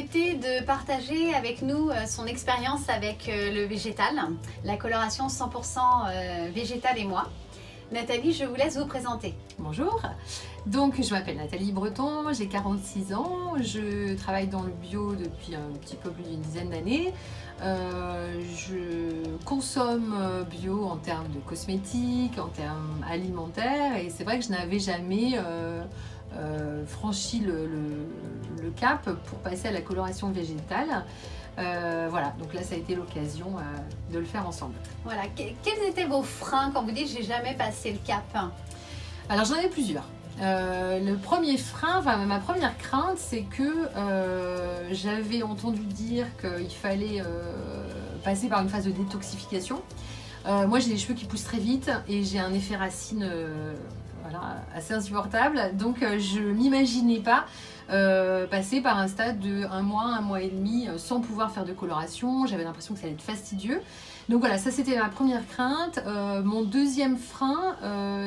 accepté de partager avec nous son expérience avec le végétal, la coloration 100% végétale et moi. Nathalie, je vous laisse vous présenter. Bonjour, donc je m'appelle Nathalie Breton, j'ai 46 ans, je travaille dans le bio depuis un petit peu plus d'une dizaine d'années. Je consomme bio en termes de cosmétiques, en termes alimentaires, et c'est vrai que je n'avais jamais franchi le cap pour passer à la coloration végétale. Voilà, donc là ça a été l'occasion de le faire ensemble. Voilà, quels étaient vos freins quand vous dites j'ai jamais passé le cap? Alors j'en avais plusieurs. Le premier frein, enfin ma première crainte, c'est que j'avais entendu dire qu'il fallait passer par une phase de détoxification. Moi j'ai les cheveux qui poussent très vite et j'ai un effet racine voilà, assez insupportable, donc je m'imaginais pas passer par un stade de un mois et demi sans pouvoir faire de coloration. J'avais l'impression que ça allait être fastidieux. Donc voilà, ça c'était ma première crainte. Mon deuxième frein,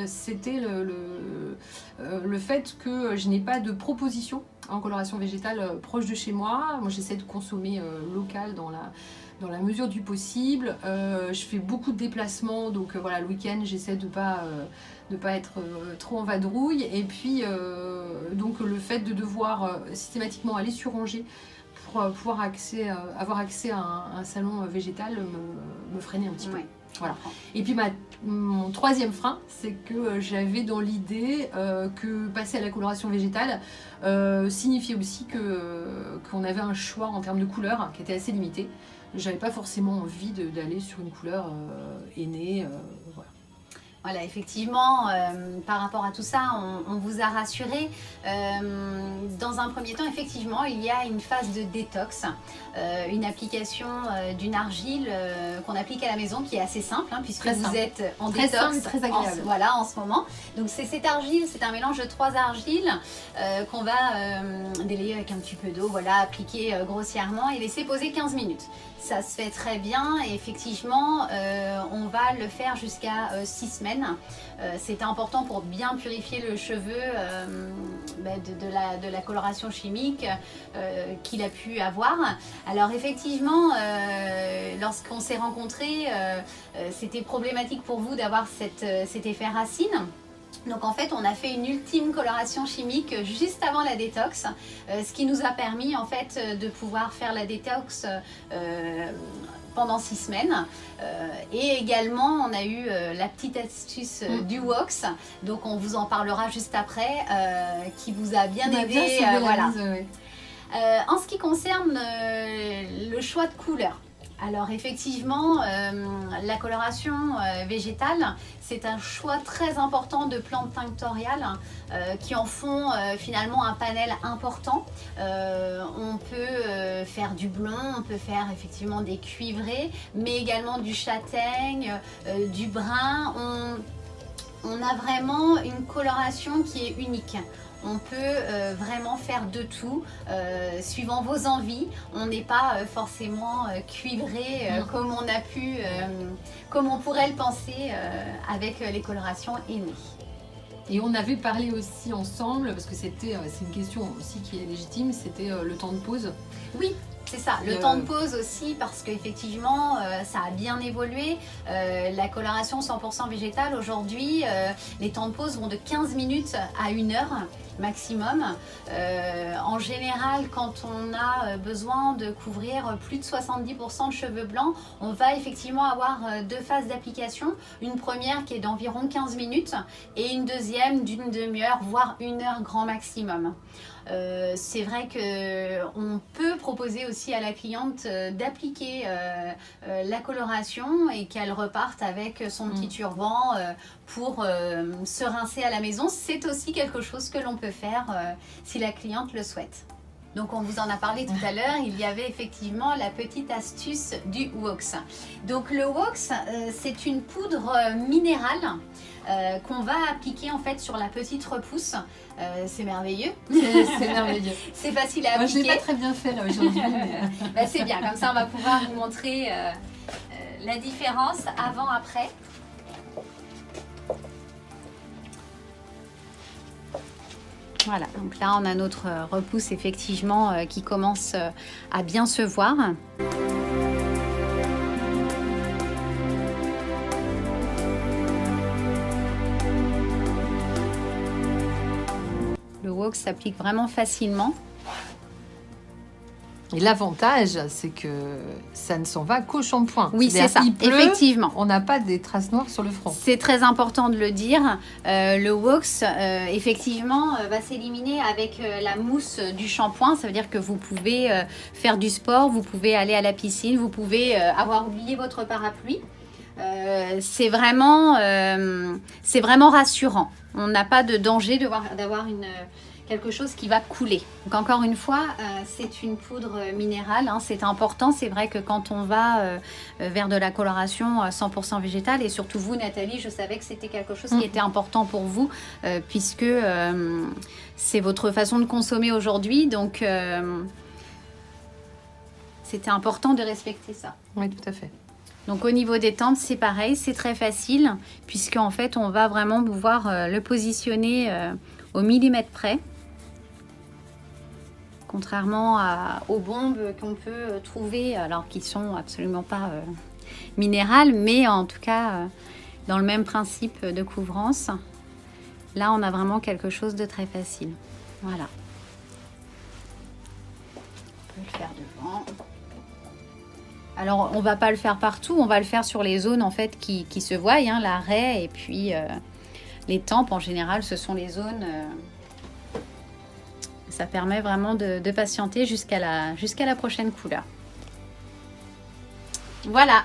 c'était le fait que je n'ai pas de proposition en coloration végétale proche de chez moi. Moi j'essaie de consommer local dans la mesure du possible. Je fais beaucoup de déplacements, donc voilà, le week-end j'essaie de pas être trop en vadrouille. Et puis donc le fait de devoir systématiquement aller sur Angers pour pouvoir avoir accès à un salon végétal me freinait un petit peu. Voilà. Et puis mon troisième frein, c'est que j'avais dans l'idée que passer à la coloration végétale signifiait aussi qu'on avait un choix en termes de couleurs qui était assez limité. J'avais pas forcément envie d'aller sur une couleur aînée. Voilà. Voilà, effectivement, par rapport à tout ça, on vous a rassuré. Dans un premier temps, effectivement, il y a une phase de détox, une application d'une argile qu'on applique à la maison qui est assez simple, hein, puisque vous êtes en très détox. simple, très agréable. Voilà, en ce moment. Donc c'est cette argile, c'est un mélange de 3 argiles qu'on va délayer avec un petit peu d'eau, voilà, appliquer grossièrement et laisser poser 15 minutes. Ça se fait très bien et effectivement, on va le faire jusqu'à 6 semaines. C'est important pour bien purifier le cheveu de la coloration chimique qu'il a pu avoir. Alors effectivement, lorsqu'on s'est rencontrés, c'était problématique pour vous d'avoir cet effet racine. Donc en fait on a fait une ultime coloration chimique juste avant la détox, ce qui nous a permis en fait de pouvoir faire la détox pendant 6 semaines. Et également on a eu la petite astuce du wax, donc on vous en parlera juste après, qui vous a bien aidé. Voilà. En ce qui concerne le choix de couleurs, alors effectivement, la coloration végétale, c'est un choix très important de plantes tinctoriales qui en font finalement un panel important. On peut faire du blond, on peut faire effectivement des cuivrés, mais également du châtaigne, du brun. On a vraiment une coloration qui est unique. On peut vraiment faire de tout, suivant vos envies. On n'est pas forcément cuivré comme on a pu, comme on pourrait le penser avec les colorations aînées. Et on avait parlé aussi ensemble, parce que c'est une question aussi qui est légitime, c'était le temps de pause. Oui. C'est ça, le temps de pause aussi, parce qu'effectivement ça a bien évolué. La coloration 100% végétale aujourd'hui, les temps de pause vont de 15 minutes à 1 heure maximum. En général, quand on a besoin de couvrir plus de 70% de cheveux blancs, on va effectivement avoir 2 phases d'application. Une première qui est d'environ 15 minutes et une deuxième d'une demi-heure, voire 1 heure grand maximum. C'est vrai qu'on peut proposer aussi à la cliente d'appliquer la coloration et qu'elle reparte avec son petit turban pour se rincer à la maison. C'est aussi quelque chose que l'on peut faire si la cliente le souhaite. Donc on vous en a parlé tout à l'heure, il y avait effectivement la petite astuce du wax. Donc le wax, c'est une poudre minérale qu'on va appliquer en fait sur la petite repousse. C'est merveilleux. C'est merveilleux. C'est facile à appliquer. Moi, je l'ai pas très bien fait là aujourd'hui. Bah, c'est bien, comme ça on va pouvoir vous montrer la différence avant-après. Voilà, donc là on a notre repousse effectivement qui commence à bien se voir. Le wax s'applique vraiment facilement. Et l'avantage, c'est que ça ne s'en va qu'au shampoing. Oui, c'est ça, Il pleut, effectivement. On n'a pas des traces noires sur le front. C'est très important de le dire. Le wax, effectivement, va s'éliminer avec la mousse du shampoing. Ça veut dire que vous pouvez faire du sport, vous pouvez aller à la piscine, vous pouvez avoir oublié votre parapluie. C'est vraiment rassurant. On n'a pas de danger d'avoir quelque chose qui va couler. Donc encore une fois, c'est une poudre minérale, hein, c'est important. C'est vrai que quand on va vers de la coloration 100% végétale, et surtout vous Nathalie, je savais que c'était quelque chose qui était important pour vous, puisque c'est votre façon de consommer aujourd'hui, donc c'était important de respecter ça. Oui, tout à fait. Donc au niveau des tempes, c'est pareil, c'est très facile, puisqu'en fait on va vraiment pouvoir le positionner au millimètre près. Contrairement aux bombes qu'on peut trouver, alors qui sont absolument pas minérales, mais en tout cas dans le même principe de couvrance. Là, on a vraiment quelque chose de très facile. Voilà. On peut le faire devant. Alors, on va pas le faire partout, on va le faire sur les zones en fait qui se voient, hein, la raie et puis les tempes en général, ce sont les zones. Ça permet vraiment de patienter jusqu'à la prochaine couleur. Voilà.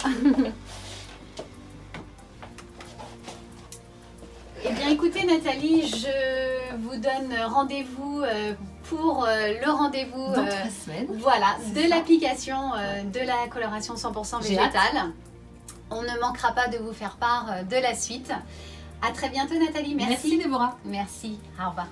Eh bien écoutez Nathalie, je vous donne rendez-vous pour le rendez-vous dans 3 semaines. Voilà, de l'application de la coloration 100% végétale. On ne manquera pas de vous faire part de la suite. À très bientôt Nathalie, merci. Merci Déborah. Merci, au revoir.